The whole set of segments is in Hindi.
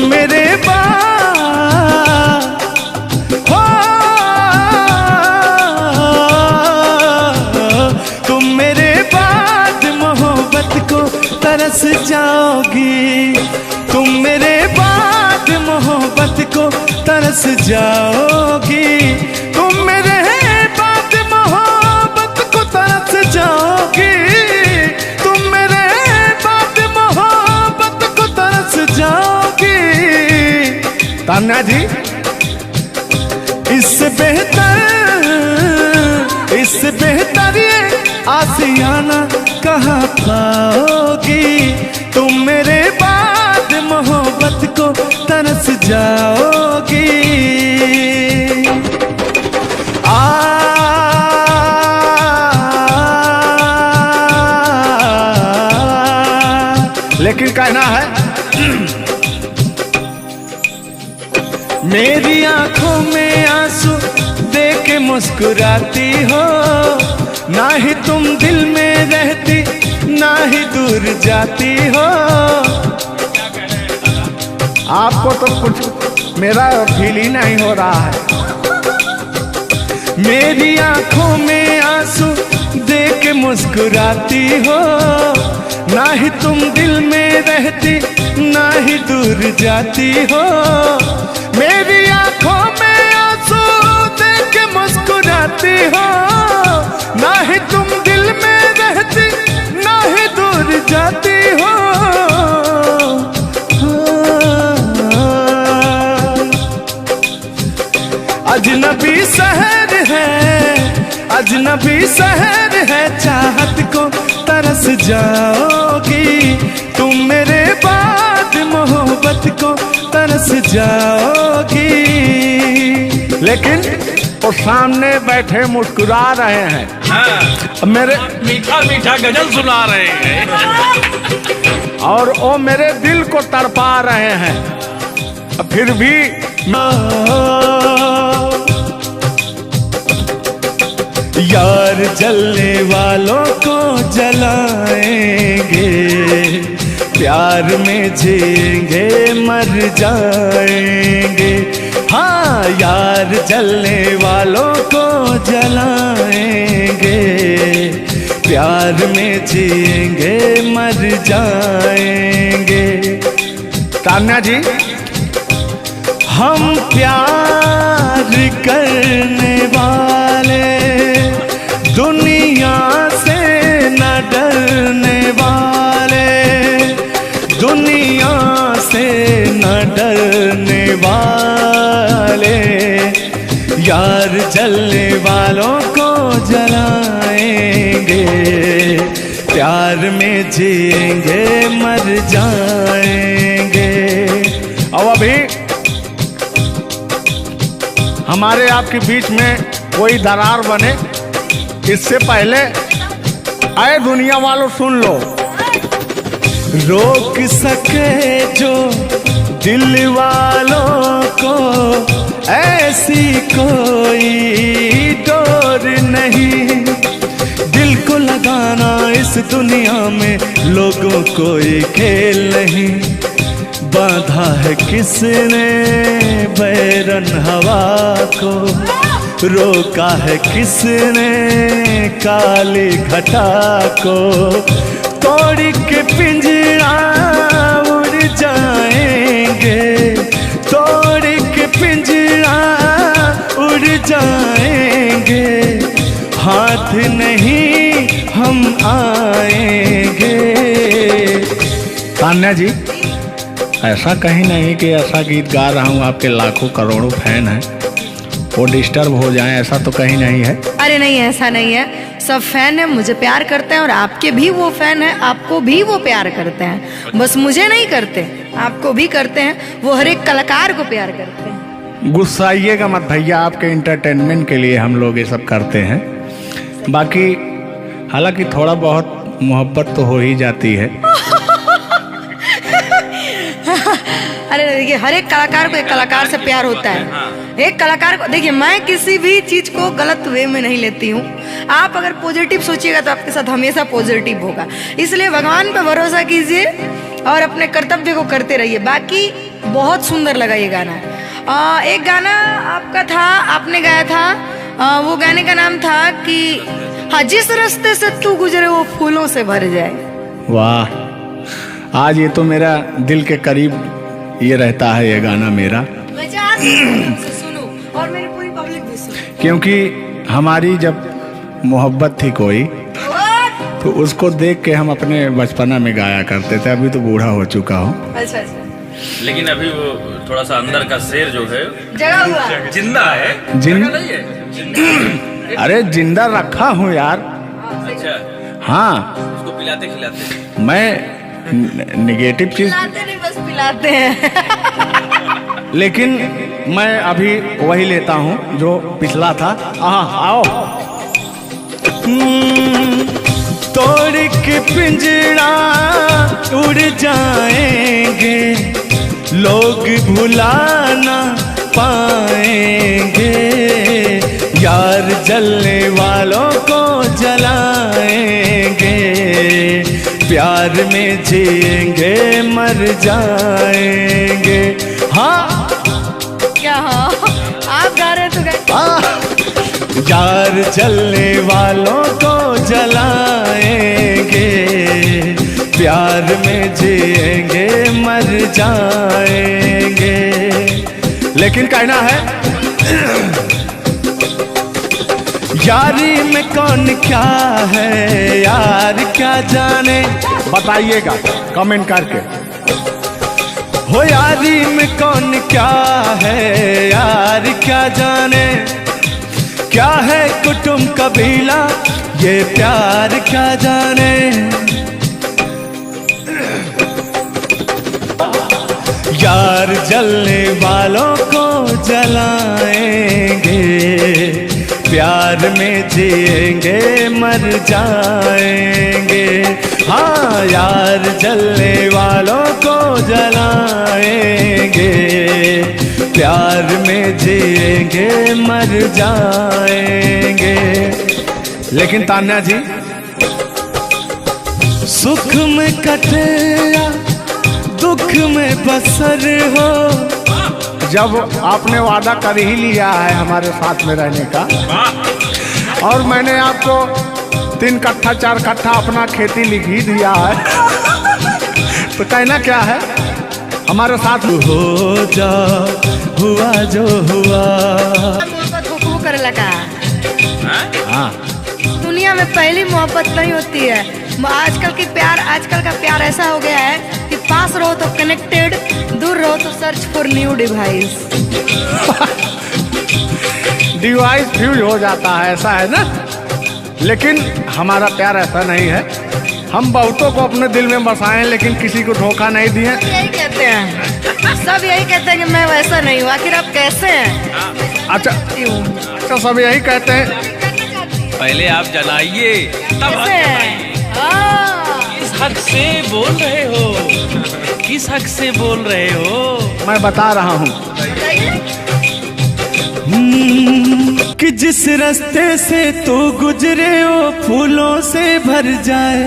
मेरे बाद हो, तुम मेरे बाद मोहब्बत को तरस जाओगी, तुम मेरे बाद मोहब्बत को तरस जाओगी, तुम मेरे बाद मोहब्बत को तरस जाओगी, तुम मेरे बाद मोहब्बत को तरस जाओगी। तान्या जी, इससे बेहतर ये आशियाना कहाँ पाओगी, तुम मेरे बाद मोहब्बत को तरस जाओगी। लेकिन कहना है मेरी आंखों में आंसू देख के मुस्कुराती हो, ना ही तुम दिल में रहती ना ही दूर जाती हो। आपको तो कुछ मेरा फील ही नहीं हो रहा है। मेरी आंखों में आंसू देख के मुस्कुराती हो, ना ही तुम दिल में रहती ना ही दूर जाती हो। मेरी आंखों में आंसू देख के मुस्कुराती हो, ना ही तुम दिल में रहती ना ही दूर जाती हो। अजनबी शहर है, अजनबी शहर है, चाहत को तरस जाओगी, तुम मेरे बाद मोहब्बत को तरस जाओगी। लेकिन वो सामने बैठे मुस्कुरा रहे हैं। हाँ, मेरे मीठा मीठा गजल सुना रहे हैं और वो मेरे दिल को तड़पा रहे हैं। फिर भी यार जलने वालों को जलाएंगे, प्यार में जिएंगे मर जाएंगे। हाँ, यार जलने वालों को जलाएंगे, प्यार में जिएंगे मर जाएंगे। तान्या जी, हम प्यार करने वाले दुनिया से न डरने वाले, दुनिया से न डरने वाले, यार जलने वालों को जलाएंगे, प्यार में जिएंगे मर जाएंगे। अब अभी हमारे आपके बीच में कोई दरार बने इससे पहले आए दुनिया वालों सुन लो। रोक सके जो दिल वालों को ऐसी कोई डोर नहीं, दिल को लगाना इस दुनिया में लोगों कोई खेल नहीं। बांधा है किसने बैरन हवा को, रोका है किसने काली घटा को, तोड़ के पिंजरा उड़ जाएंगे, तोड़ के पिंजरा उड़ जाएंगे, हाथ नहीं हम आएंगे। तान्या जी, ऐसा कहीं नहीं कि ऐसा गीत गा रहा हूँ आपके लाखों करोड़ों फैन हैं वो डिस्टर्ब हो जाएं, ऐसा तो कहीं नहीं है। अरे नहीं, ऐसा नहीं है। सब फैन है, मुझे प्यार करते हैं और आपके भी वो फैन है, आपको भी वो प्यार करते हैं। बस मुझे नहीं करते, आपको भी करते हैं। वो हर एक कलाकार को प्यार करते हैं। गुस्साइएगा मत भैया, आपके इंटरटेनमेंट के लिए हम लोग ये सब करते हैं। बाकी हालांकि थोड़ा बहुत मोहब्बत तो हो ही जाती है। अरे देखिए, हर एक कलाकार को एक कलाकार से प्यार होता है। एक कलाकार को देखिए, मैं किसी भी चीज को गलत वे में नहीं लेती हूँ। आप अगर पॉजिटिव सोचिएगा तो आपके साथ हमेशा पॉजिटिव होगा। इसलिए भगवान पे भरोसा कीजिए और अपने कर्तव्य को करते रहिए। बाकी बहुत सुंदर लगा ये गाना। एक गाना आपका था, आपने गाया था, वो गाने का नाम था कि हाँ, जिस रास्ते से तू गुजरे वो फूलों से भर जाए। वाह, आज ये तो मेरा दिल के करीब ये रहता है ये गाना मेरा, मैं चाहती हूँ उसे सुनूं और मेरी पूरी पब्लिक भी सुने। क्योंकि हमारी जब मोहब्बत थी कोई तो उसको देख के हम अपने बचपना में गाया करते थे। अभी तो बूढ़ा हो चुका हूँ। अच्छा अच्छा, लेकिन अभी वो थोड़ा सा अंदर का शेर जो है जगा हुआ जिंदा है। जिन- जगा नहीं है, जिंदा। अरे जिंदा रखा हूँ यार। अच्छा, हाँ, उसको पिलाते खिलाते। मैं निगेटिव चीज, पिलाते नहीं, बस पिलाते हैं। लेकिन मैं अभी वही लेता हूँ जो पिछला था। आओ। तोड़ के पिंजरा उड़ जाएंगे, लोग भुला ना पाएंगे, यार जलने वालों को जलाएंगे, प्यार में जिएंगे मर जाएंगे। हाँ क्या हाँ, आप गा रहे तो गा। यार जलने वालों को जलाएंगे, प्यार में जिएंगे मर जाएंगे। लेकिन कहना है यारी में कौन क्या है यार क्या जाने, बताइएगा कमेंट करके। हो यारी में कौन क्या है यार क्या जाने, क्या है कुटुंब कबीला ये प्यार क्या जाने। यार जलने वालों को जलाएंगे, प्यार में जिएंगे मर जाएंगे। हाँ, यार जलने वालों को जलाएंगे, प्यार में जिएंगे मर जाएंगे। लेकिन तान्या जी, सुख में कटे या दुख में बसर हो, जब आपने वादा कर ही लिया है हमारे साथ में रहने का, और मैंने आपको 3 कट्ठा 4 कट्ठा अपना खेती लिख ही दिया है, तो कहना क्या है, हमारे साथ हो जा हुआ जो हुआ। मोहब्बत हो कर लगा। हाँ, दुनिया में पहली मोहब्बत नहीं होती है। आजकल का प्यार ऐसा हो गया है कि पास रहो तो कनेक्टेड, दूर रहो तो search for new device. Device fuse हो जाता है, ऐसा है ना। लेकिन हमारा प्यार ऐसा नहीं है। हम बहुतों को अपने दिल में बसाएं लेकिन किसी को धोखा नहीं दिए। यही कहते हैं, सब यही कहते हैं कि मैं वैसा नहीं हूँ। आखिर आप कैसे हैं? अच्छा, सब यही कहते हैं। पहले आप जनाइए तब हम कैसे हैं? जनाइए। हाँ। किस हक से बोल रहे हो, किस हक से बोल रहे हो? मैं बता रहा हूँ। कि जिस रास्ते से तू गुजरे वो फूलों से भर जाए,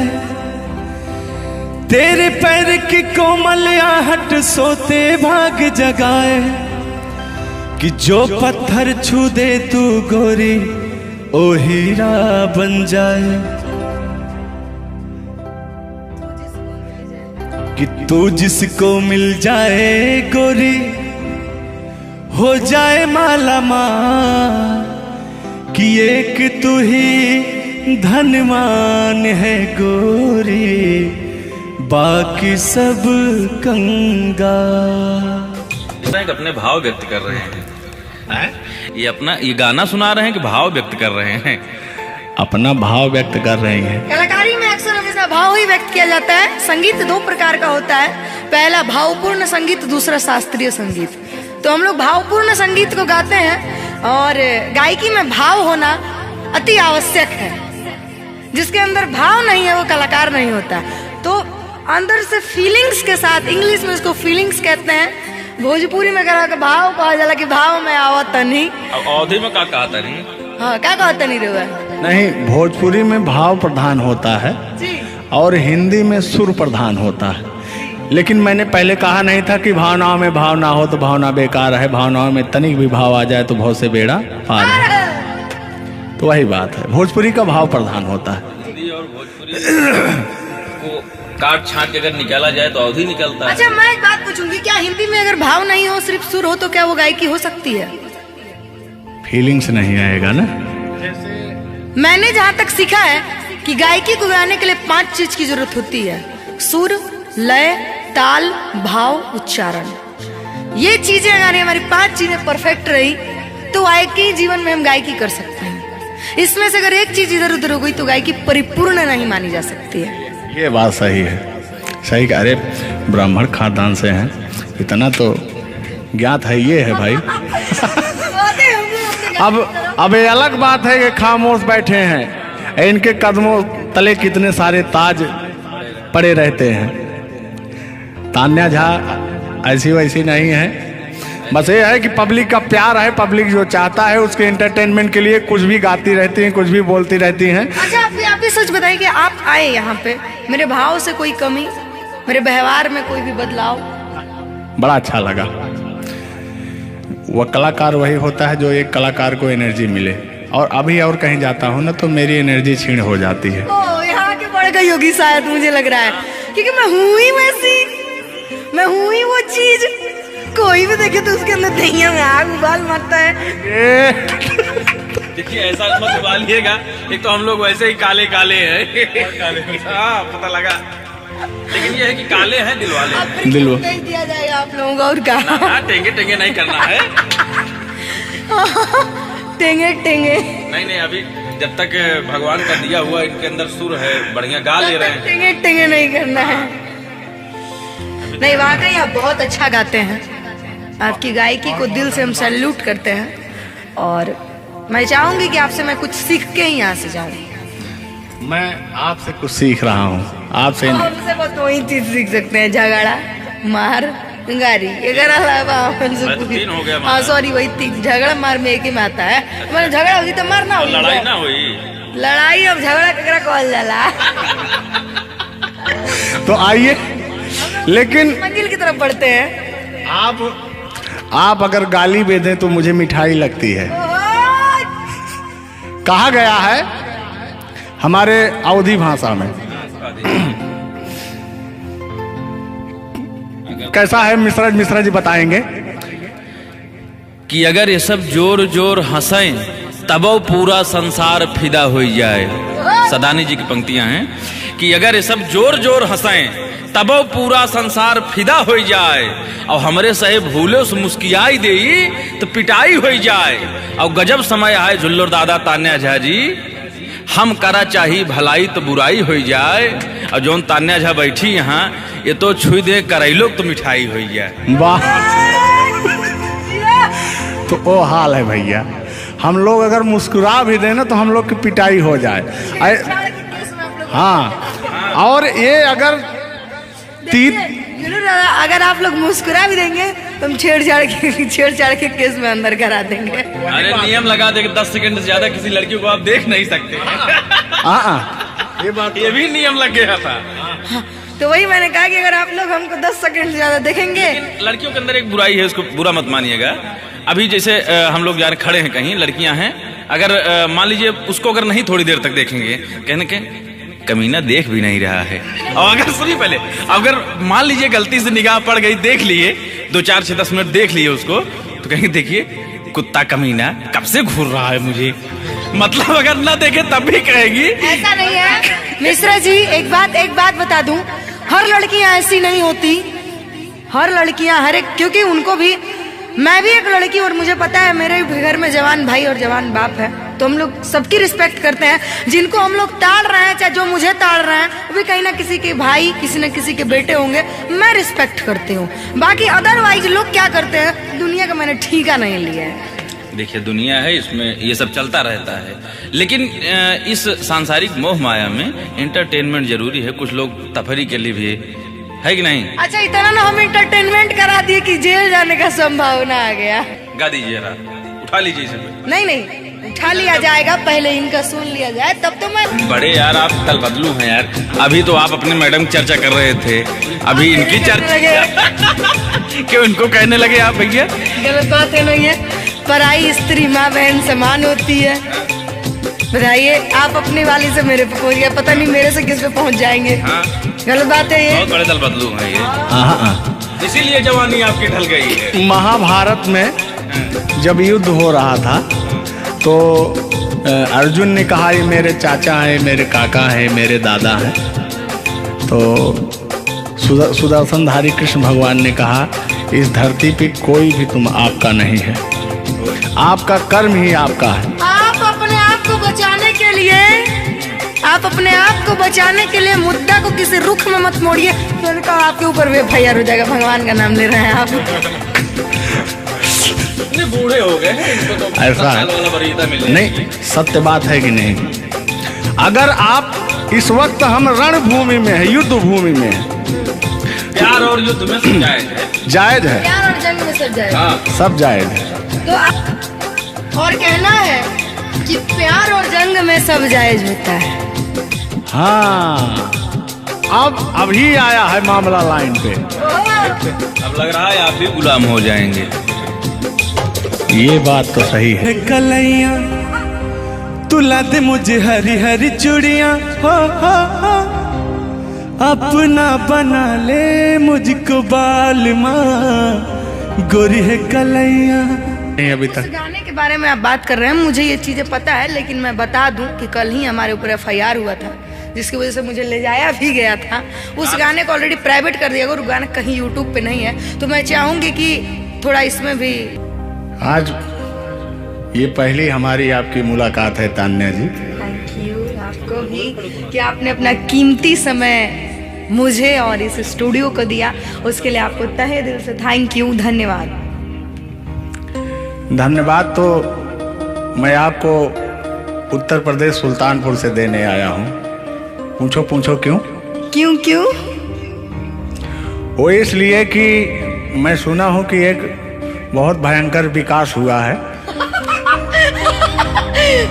तेरे पैर की कोमल आहट सोते भाग जगाए, कि जो पत्थर छू दे तू गोरी ओ हीरा बन जाए, कि तू जिसको मिल जाए गोरी हो जाए माला माल, कि एक तू ही धनवान है गोरी बाकी सब कंगाल। अपने भाव व्यक्त कर रहे हैं। ये गाना सुना रहे हैं कि भाव व्यक्त कर रहे हैं? अपना भाव व्यक्त कर रहे हैं। कलाकारी में अक्सर हमेशा भाव ही व्यक्त किया जाता है। संगीत 2 प्रकार का होता है, पहला भावपूर्ण संगीत, दूसरा शास्त्रीय संगीत। तो हम लोग भावपूर्ण संगीत को गाते हैं, और गायकी में भाव होना अति आवश्यक है। जिसके अंदर भाव नहीं है वो कलाकार नहीं होता। तो अंदर से फीलिंग्स के साथ, इंग्लिश में इसको फीलिंग्स कहते हैं, भोजपुरी में कहा कि भाव कहा जाला कि भाव में आवत नहीं। अब अवधि में क्या कहा था नहीं? हाँ, क्या कहते नहीं रे? नहीं, भोजपुरी में भाव प्रधान होता है जी। और हिंदी में सुर प्रधान होता है। लेकिन मैंने पहले कहा नहीं था कि भावनाओं में भाव ना हो तो भावना बेकार है, भावनाओं में तनिक भी भाव आ जाए तो भाव से बेड़ा पार है। तो वही बात है, भोजपुरी का भाव प्रधान होता है। हिंदी और भोजपुरी को काट छाट के अगर निकाला जाए तो अवधि निकलता है। अच्छा, मैं एक बात पूछूंगी, क्या हिंदी में अगर भाव नहीं हो, सिर्फ सुर हो, तो क्या वो गायकी हो सकती है? फीलिंग्स नहीं आएगा ना। मैंने जहाँ तक सीखा है कि गायकी को गाने के लिए 5 चीज की जरूरत होती है: सुर, लय, ताल, भाव, उच्चारण। ये चीजें अगर हमारी 5 चीजें परफेक्ट रही तो गायकी जीवन में हम गायकी कर सकते हैं। इसमें से अगर एक चीज इधर उधर हो गई तो गायकी परिपूर्ण नहीं मानी जा सकती है। ये बात सही है, सही कह रहे। ब्राह्मण खानदान से हैं, इतना तो ज्ञात है, ये है भाई। अब ये अलग बात है कि खामोश बैठे हैं, इनके कदमों तले कितने सारे ताज पड़े रहते हैं। तान्या झा ऐसी वैसी नहीं है, बस ये है कि पब्लिक का प्यार है, पब्लिक जो चाहता है उसके एंटरटेनमेंट के लिए कुछ भी गाती रहती हैं, कुछ भी बोलती रहती हैं। अच्छा, आप भी सच बताइए कि आप आए यहाँ पे, मेरे भाव से कोई कमी, मेरे व्यवहार में कोई भी बदलाव? बड़ा अच्छा लगा। वह कलाकार वही होता है जो एक कलाकार को एनर्जी मिले, और अभी और कहीं जाता हूँ ना तो मेरी एनर्जी क्षीण हो जाती है। ओ, यहाँ के बढ़ गई होगी शायद, मुझे लग रहा है, क्योंकि मैं हूँ ही वैसी, मैं हूँ ही वो चीज। कोई भी देखे तो उसके अंदर दहिया में आग उबाल मारता है। देखिए ऐसा मत उबालिएगा, एक तो हम लोग वैसे ही काले काले हैं। हाँ, पता लगा। लेकिन ये है कि काले हैं दिल वाले। दिल नहीं दिया जाएगा आप लोगों को, और क्या? ना, टेंगे टेंगे नहीं करना है। टेंगे टेंगे नहीं, अभी जब तक भगवान का दिया हुआ इनके अंदर सुर है, बढ़िया गा ले रहे हैं। टेंगे टेंगे नहीं करना है। नहीं, वाकई आप बहुत अच्छा गाते हैं। आपकी गायकी को दिल से हम सैल्यूट करते हैं, और मैं चाहूंगी कि आपसे मैं कुछ सीख के ही यहाँ से जाऊं। मैं आपसे कुछ सीख रहा हूँ, आपसे नहीं। हमसे बस वही चीज सीख सकते हैं: झगड़ा, मार, गारी। अगर अलावा हमसे कुछ, तीन हो गया। हाँ सॉरी, वही 3। झगड़ा मार में एक ही में आता है। मतलब झगड़ा होगी तो मारना होगी, लड़ाई ना हुई। लड़ाई अब झगड़ा ककरा कहल जाला। तो आइए, लेकिन मंजिल की तरफ बढ़ते हैं। आप अगर गाली दे दें तो मुझे मिठाई लगती है। कहा गया है हमारे अवधी भाषा में, कैसा है मिश्रा जी बताएंगे कि अगर ये सब जोर जोर हंसें तब पूरा संसार फिदा हो जाए। सदानी जी की पंक्तियां हैं कि अगर ये सब जोर जोर हंसें तब पूरा संसार फिदा हो जाए, और हमरे सहे भूले से मुस्कियाई दे तो पिटाई हो जाए। और गजब समय आए झुल्लर दादा तान्या झा जी, हम करा चाही भलाई तो बुराई हो जाए। और जोन तान्या झा बैठी यहाँ, ये तो छुई दे करैलो तो मिठाई हो जाए। वाह, तो वो हाल है भैया। हम लोग अगर मुस्कुरा भी दें ना तो हम लोग की पिटाई हो जाए। हाँ, और ये अगर अगर आप लोग मुस्कुरा भी देंगे तो हम छेड़छाड़ के केस में अंदर करा देंगे। अरे नियम लगा दे 10 सेकंड से ज्यादा किसी लड़की को आप देख नहीं सकते। ये बात, ये भी नियम लग गया था। तो वही मैंने कहा कि अगर आप लोग हमको 10 सेकंड से ज्यादा देखेंगे। लड़कियों के अंदर एक बुराई है, उसको बुरा मत मानिएगा। अभी जैसे हम लोग यार खड़े हैं कहीं, लड़कियां हैं, अगर मान लीजिए उसको अगर नहीं थोड़ी देर तक देखेंगे, कहने के कमीना देख भी नहीं रहा है। और अगर सुनिए पहले, अगर मान लीजिए गलती से निगाह पड़ गई, देख लिए 2, 4, 6, 10 मिनट देख लिए उसको, तो कहेंगे देखिए कुत्ता कमीना कब से घूर रहा है मुझे। मतलब अगर ना देखे तब भी कहेगी। ऐसा नहीं है मिश्रा जी, एक बात बता दूं, हर लड़कियां ऐसी नहीं होती। हर लड़कियां हर एक, क्योंकि उनको भी, मैं भी एक लड़की, और मुझे पता है मेरे घर में जवान भाई और जवान बाप है, तो हम लोग सबकी रिस्पेक्ट करते हैं। जिनको हम लोग ताड़ रहे हैं, चाहे जो मुझे ताड़ रहे हैं, वो भी कहीं ना किसी के भाई, किसी न किसी के बेटे होंगे, मैं रिस्पेक्ट करती हूँ। बाकी अदरवाइज लोग क्या करते हैं, दुनिया का मैंने ठीका नहीं लिया है। देखिए दुनिया है, इसमें ये सब चलता रहता है, लेकिन इस सांसारिक मोह माया में एंटरटेनमेंट जरूरी है। कुछ लोग तफरी के लिए भी है कि नहीं। अच्छा, इतना ना हम एंटरटेनमेंट करा दिए कि जेल जाने का संभावना आ गया। गा दीजिए, उठा लीजिए इसे। नहीं, उठा लिया जाएगा, पहले इनका सुन लिया जाए तब तो मैं। बड़े यार आप कल बदलू हैं यार। अभी तो आप अपने मैडम की चर्चा कर रहे थे, अभी इनकी चर्चा क्यों इनको कहने लगे आप भैया? गलत बात है नहीं है, पराई स्त्री माँ बहन समान होती है। बताइए आप अपनी वाली से मेरे पे पहुंच गए, पता नहीं मेरे से किस पे पहुंच जाएंगे। हाँ। गलत बात है ये। बहुत बड़े दल बदलू हैं ये, इसीलिए जवानी आपकी ढल गई है। महाभारत में जब युद्ध हो रहा था तो अर्जुन ने कहा ये मेरे चाचा हैं, मेरे काका हैं, मेरे दादा हैं। तो सुदर्शनधारी कृष्ण भगवान ने कहा इस धरती पे कोई भी तुम आपका नहीं है, आपका कर्म ही आपका है। आप अपने आप को बचाने के लिए, आप अपने आप को बचाने के लिए मुद्दा को किसी रुख में मत मोड़िए। मैंने कहा आपके ऊपर भी FIR हो जाएगा, भगवान का नाम ले रहे हैं आप। बूढ़े हो गए हैं, इनको तो ऐसा है नहीं, सत्य बात है कि नहीं? अगर आप इस वक्त हम रणभूमि में है, युद्ध भूमि में है, प्यार और युद्ध में सब जायज है। जायज है, प्यार और जंग में सब जाएगा। हाँ। सब जायज है। तो और कहना है कि प्यार और जंग में सब जायज होता है। हाँ, अब अभी आया है मामला लाइन पे। अब लग रहा है आप भी गुलाम हो जाएंगे। ये बात तो सही है। कलैया तुला दे मुझे हरी हरी चूड़ियां, हो अपना बना ले मुझको बाल माँ, गोरी है कलैया। नहीं अभी तक इस गाने के बारे में आप बात कर रहे हैं, मुझे ये चीजें पता है, लेकिन मैं बता दूं कि कल ही हमारे ऊपर FIR हुआ था, जिसकी वजह से मुझे ले जाया भी गया था। उस गाने को ऑलरेडी प्राइवेट कर दिया, अगर वो गाना कहीं यूट्यूब पे नहीं है तो मैं चाहूंगी कि थोड़ा इसमें भी। आज ये पहली हमारी आपकी मुलाकात है तान्या जी। थैंक यू आपको भी कि आपने अपना कीमती समय मुझे और इस स्टूडियो को दिया, उसके लिए आपको तहे दिल से थैंक यू, धन्यवाद। धन्यवाद तो मैं आपको उत्तर प्रदेश सुल्तानपुर से देने आया हूँ। पूछो पूछो क्यों? क्यों क्यों? वो इसलिए कि मैं सुना हूँ कि एक बहुत भयंकर विकास हुआ है।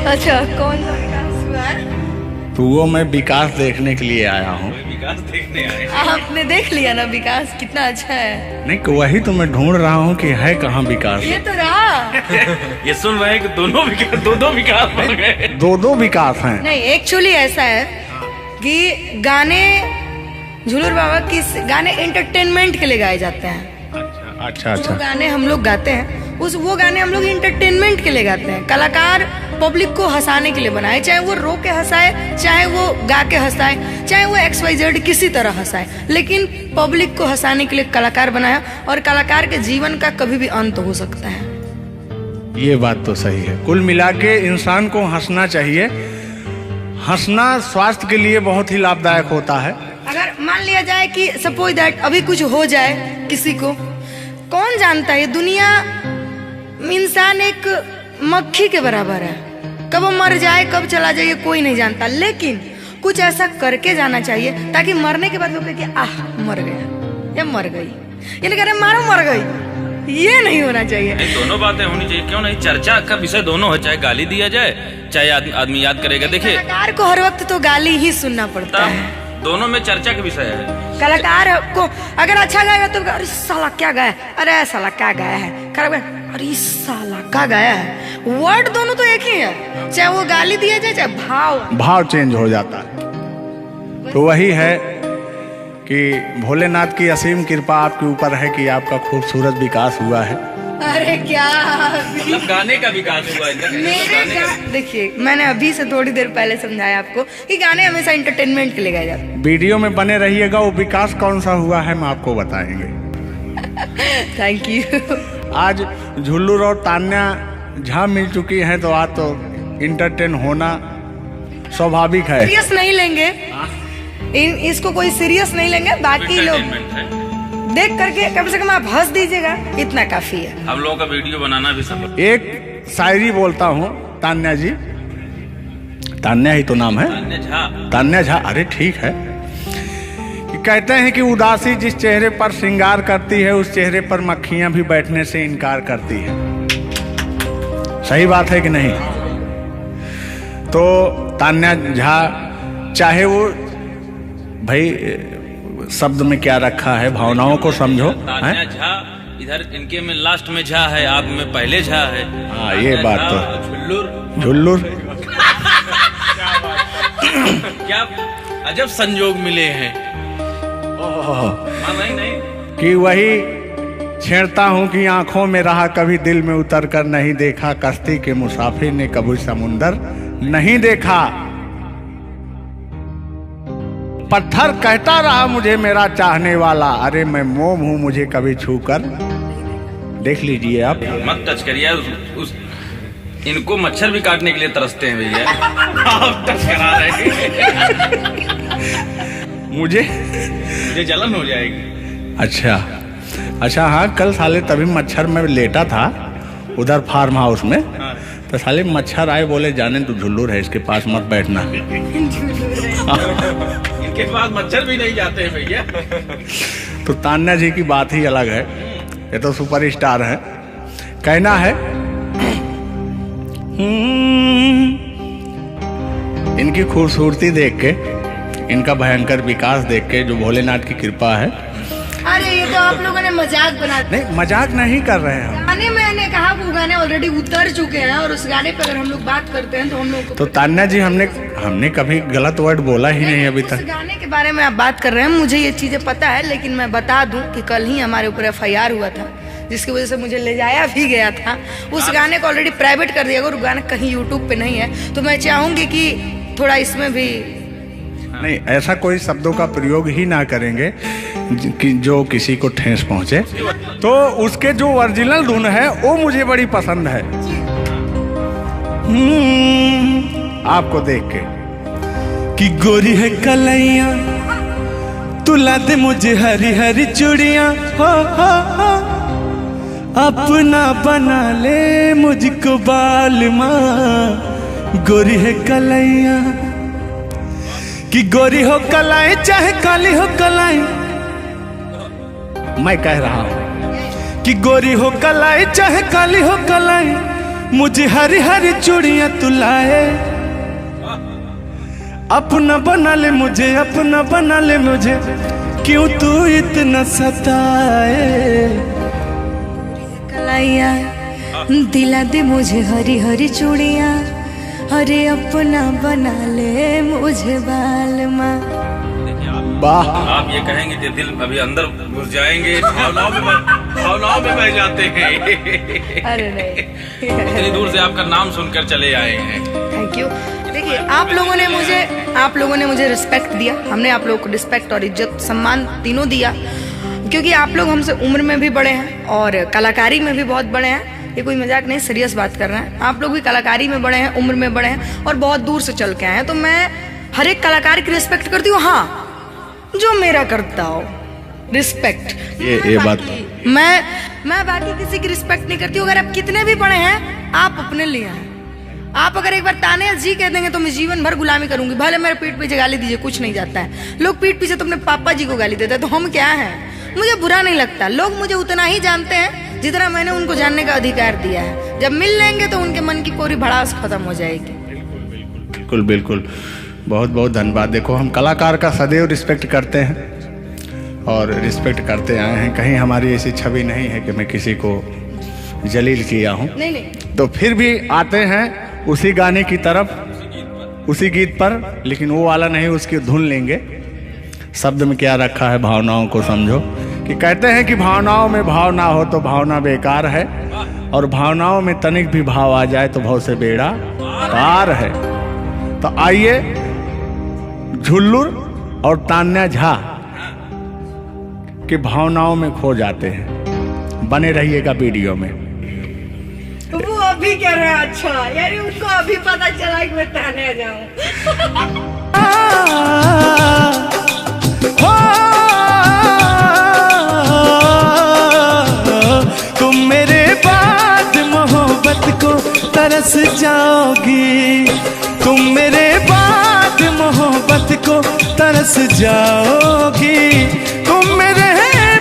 अच्छा, कौन सा विकास हुआ है? तो वो मैं विकास देखने के लिए आया हूँ। विकास देखने आए। आपने देख लिया ना विकास कितना अच्छा है? नहीं, वही तो मैं ढूंढ रहा हूँ कि है कहाँ विकास। ये तो रहा। ये सुन रहे हैं कि दोनों विकास, दो विकास बन गए। दो विकास हैं। नहीं, एक्चुअली ऐसा है कि गाने झूलूर बाबा की गाने एंटरटेनमेंट के लिए गाए जाते हैं। अच्छा जो गाने हम लोग गाते हैं वो गाने हम लोग इंटरटेनमेंट के लिए गाते हैं। कलाकार पब्लिक को हंसाने के लिए बनाए, चाहे वो रो के हंसाए, चाहे वो गा के हंसाए, चाहे वो XYZ किसी तरह हंसाए, लेकिन पब्लिक को हंसाने के लिए कलाकार बनाया। और कलाकार के जीवन का कभी भी अंत हो सकता है। ये बात तो सही है। कुल मिला के इंसान को हंसना चाहिए। हंसना स्वास्थ्य के लिए बहुत ही लाभदायक होता है। अगर मान लिया जाए कि सपोज दैट अभी कुछ हो जाए किसी को, कौन जानता है? दुनिया इंसान एक मक्खी के बराबर है, कब वो मर जाए कब चला जाए कोई नहीं जानता, लेकिन कुछ ऐसा करके जाना चाहिए ताकि मरने के बाद लोग कहे कि आह मर गया या मर गई, ये नहीं कह रहे मारो मर गई। ये नहीं होना चाहिए। दोनों बातें होनी चाहिए, क्यों नहीं? चर्चा का विषय दोनों है, चाहे गाली दिया जाए चाहे आदमी याद करेगा। देखिए कलाकार को हर वक्त तो गाली ही सुनना पड़ता है, दोनों में चर्चा का विषय है। कलाकार को अगर अच्छा गाएगा तो अरे साला क्या गाया, अरे साला क्या गाया है, खराब गाया, अरे साला क्या गाया है। वर्ड दोनों तो एक ही है, चाहे वो गाली दिया जाए चाहे भाव चेंज हो जाता है। तो वही है कि भोलेनाथ की असीम कृपा आपके ऊपर है कि आपका खूबसूरत विकास हुआ है। अरे क्या मतलब गाने का विकास हुआ है। देखिए मैंने अभी से थोड़ी देर पहले समझाया आपको कि गाने हमेशा एंटरटेनमेंट के लिए गाए जाते हैं। वीडियो में बने रहिएगा, वो विकास कौन सा हुआ है हम आपको बताएंगे। Thank you. आज झुल्लूर और तान्या झा मिल चुकी हैं, तो आज तो इंटरटेन होना स्वाभाविक है। सीरियस नहीं लेंगे, इसको कोई सीरियस नहीं लेंगे। बाकी लोग देख करके कम से कम आप हंस दीजिएगा, इतना काफी है। हम लोगों का वीडियो बनाना भी सब। एक शायरी बोलता हूँ तान्या जी, तान्या ही तो नाम है, तान्या झा। अरे ठीक है। कि कहते हैं कि उदासी जिस चेहरे पर श्रृंगार करती है, उस चेहरे पर मक्खियां भी बैठने से इनकार करती है। सही बात है कि नहीं? तो तान्या झा, चाहे वो भाई शब्द में क्या रखा है, भावनाओं को समझो। तान्या झा इधर इनके में लास्ट में झा है, आप में पहले झा है। हाँ ये बात तो, झुल्लुर क्या अजब संजोग मिले हैं। नहीं कि वही छेड़ता हूँ कि आंखों में रहा कभी दिल में उतर कर नहीं देखा, कश्ती के मुसाफिर ने कभी समुंदर नहीं देखा। पत्थर कहता रहा मुझे मेरा चाहने वाला, अरे मैं मोम हूं मुझे कभी छूकर देख लीजिए आप। मत टच करिए उस इनको मच्छर भी काटने के लिए तरसते हैं भैया। आप टच करा रहे हैं। मुझे जलन हो जाएगी। अच्छा हाँ, कल साले तभी मच्छर में लेटा था उधर फार्म हाउस में। हाँ। तो साले मच्छर आए, बोले जाने तू झुल्लुर है, इसके पास मत बैठना। इनके पास मच्छर भी नहीं जाते हैं भैया। तो तान्या जी की बात ही अलग है, ये तो सुपरस्टार है। कहना है इनकी खूबसूरती देख के, इनका भयंकर विकास देख के, जो भोलेनाथ की कृपा है। अरे ये तो आप लोगों ने मजाक बना दिया। नहीं, मजाक नहीं कर रहे हैं। गाने मैंने कहा वो गाने ऑलरेडी उतर चुके हैं, और उस गाने पे अगर हम लोग बात करते हैं तो हम लोग तो तान्या जी हमने कभी गलत वर्ड बोला ही नहीं अभी उस तक। गाने के बारे में आप बात कर रहे हैं, मुझे ये चीजें पता है, लेकिन मैं बता दूं कि कल ही हमारे ऊपर FIR हुआ था, जिसकी वजह से मुझे ले जाया भी गया था। उस गाने को ऑलरेडी प्राइवेट कर दिया, अगर गाना कहीं यूट्यूब पे नहीं है तो मैं चाहूंगी कि थोड़ा इसमें भी नहीं, ऐसा कोई शब्दों का प्रयोग ही ना करेंगे कि जो किसी को ठेस पहुंचे। तो उसके जो ओरिजिनल धुन है वो मुझे बड़ी पसंद है। आपको देख के कि गोरी है कलैया, तुला दे मुझे हरी हरी चूड़ियां, हो अपना बना ले मुझको बाल माँ। गोरी है कलैया कि गोरी हो कलाई चाहे काली हो कलाई, मैं कह रहा हूं कि गोरी हो कलाई चाहे काली हो कलाई, मुझे हरी हरी चूड़ियां तुलाए, अपना बना ले मुझे, अपना बना ले मुझे, क्यों तू इतना सताए। कलाइया दिला दे मुझे हरी हरी चूड़ियां, अरे अपना बना ले मुझे बाल माँ। वाह, आप ये कहेंगे कि दिल अभी अंदर घुस जाएंगे, भावनाओं में बह जाते हैं। अरे नहीं, इतनी दूर से आपका नाम सुनकर चले आए हैं। Thank you. देखिए आप लोगों ने मुझे रिस्पेक्ट दिया, हमने आप लोगों को रिस्पेक्ट और इज्जत सम्मान तीनों दिया, क्योंकि आप लोग हमसे उम्र में भी बड़े हैं और कलाकारी में भी बहुत बड़े हैं। ये कोई मजाक नहीं, सीरियस बात कर रहे हैं। आप लोग भी कलाकारी में बड़े हैं, उम्र में बड़े हैं और बहुत दूर से चल के आए हैं, तो मैं हर एक कलाकार की रिस्पेक्ट करती हूँ। हाँ, जो मेरा करता हो रिस्पेक्ट, ये बात मैं बाकी किसी की रिस्पेक्ट नहीं करती हूँ। अगर आप कितने भी बड़े हैं, आप अपने लिए हैं। आप अगर एक बार तान्या जी कह देंगे तो मैं जीवन भर गुलामी करूंगी, भले मेरे पीठ पीछे गाली दीजिए, कुछ नहीं जाता है। लोग पीठ पीछे तो अपने पापा जी को गाली देते हैं, तो हम क्या हैं? मुझे बुरा नहीं लगता, लोग मुझे उतना ही जानते हैं जितना मैंने उनको जानने का अधिकार दिया है। जब मिल लेंगे तो उनके मन की पूरी भड़ास खत्म हो जाएगी। बिल्कुल बिल्कुल, बहुत बहुत धन्यवाद। देखो, हम कलाकार का सदैव रिस्पेक्ट करते हैं और रिस्पेक्ट करते आए हैं। कहीं हमारी ऐसी छवि नहीं है कि मैं किसी को जलील किया हूँ। नहीं, तो फिर भी आते हैं उसी गाने की तरफ, उसी गीत पर, लेकिन वो वाला नहीं, उसकी धुन लेंगे। शब्द में क्या रखा है, भावनाओं को समझो। कि कहते हैं कि भावनाओं में भाव ना हो तो भावना बेकार है, और भावनाओं में तनिक भी भाव आ जाए तो भाव से बेड़ा पार है। तो आइए झुल्लुर और तान्या झा की भावनाओं में खो जाते हैं। बने रहिएगा वीडियो में। वो अभी कह रहे हैं, अच्छा यानी उनको अभी पता चला कि मैं तान्या जाऊं। तुम मेरे बाद मोहब्बत को तरस जाओगी, तुम मेरे बाद मोहब्बत को तरस जाओगी, तुम मेरे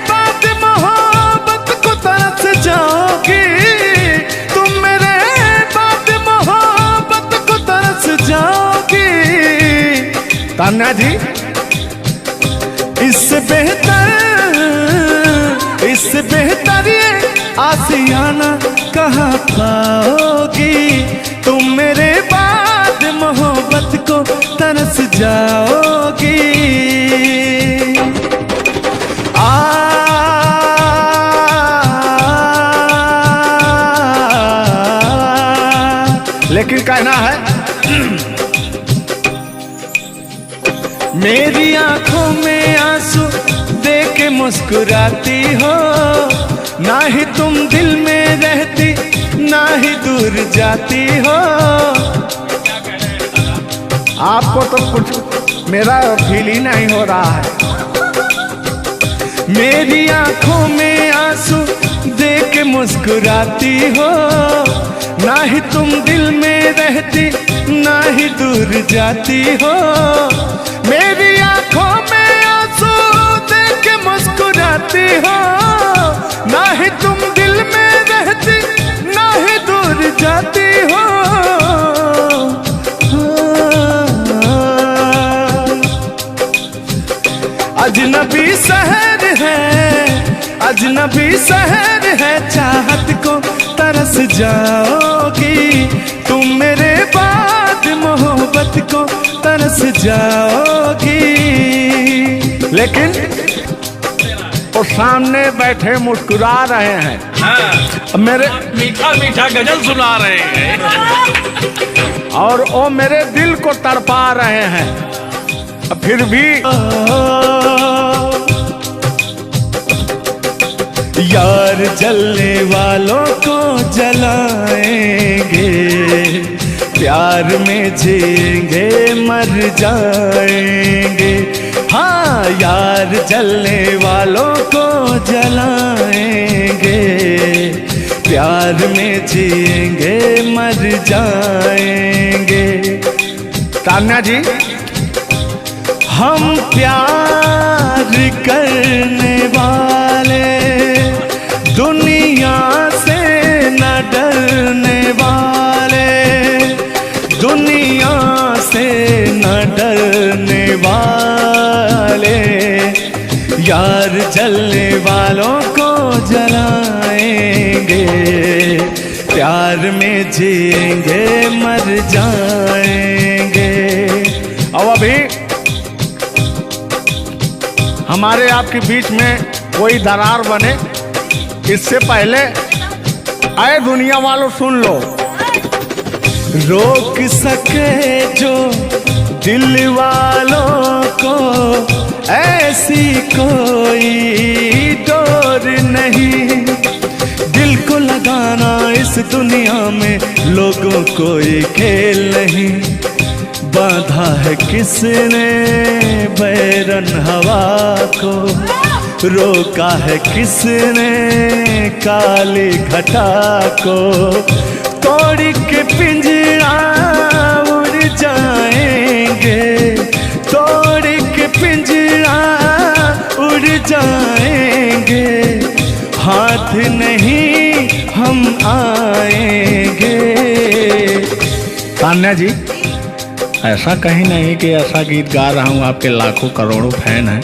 बाद मोहब्बत को तरस जाओगी, तुम मेरे बाद मोहब्बत को तरस जाओगी। तान्या जी, इससे बेहतर ये आसियाना कहाँ पाओगी। तुम मेरे बाद मोहब्बत को तरस जाओगी। लेकिन कहना है मेरी आंखों में आंसू देख के मुस्कुराती हो, ना ही तुम दिल में रहती ना ही दूर जाती हो। आपको तो कुछ मेरा फील ही नहीं हो रहा है। मेरी आंखों में आंसू देख के मुस्कुराती हो, ना ही तुम दिल में रहती ना ही दूर जाती हो। मेरी आंखों में आंसू देख के मुस्कुराती हो, ना ही तुम दिल में रहती ना ही दूर जाती हो। अजनबी शहर है, अजनबी शहर है, चाहत को तरस जाओगी। तुम मेरे बाद मोहब्बत को तरस जाओगी। लेकिन वो सामने बैठे मुस्कुरा रहे हैं। हाँ, मेरे मीठा मीठा गजल सुना रहे हैं। और वो मेरे दिल को तड़पा रहे हैं। फिर भी यार जलने वालों को जलाएंगे, प्यार में जिएंगे मर जाएंगे। हाँ, यार जलने वालों को जलाएंगे, प्यार में जिएंगे मर जाएंगे। तान्या जी, हम प्यार करने वाले दुनिया से न डरने वाले, दुनिया से न डरने वाले, यार जलने वालों को जलाएंगे, प्यार में जिएंगे मर जाएंगे। अब अभी हमारे आपके बीच में कोई दरार बने इससे पहले आए दुनिया वालों सुन लो। रोक सके जो दिल वालों को ऐसी कोई डोर नहीं, दिल को लगाना इस दुनिया में लोगों कोई खेल नहीं। बांधा है किसने बैरन हवा को, रोका है किसने काली घटा को। तोड़ के पिंजरा उड़ जाएंगे, तोड़ के पिंजरा उड़ जाएंगे, हाथ नहीं हम आएंगे। तान्या जी, ऐसा कहीं नहीं कि ऐसा गीत गा रहा हूँ आपके लाखों करोड़ों फैन हैं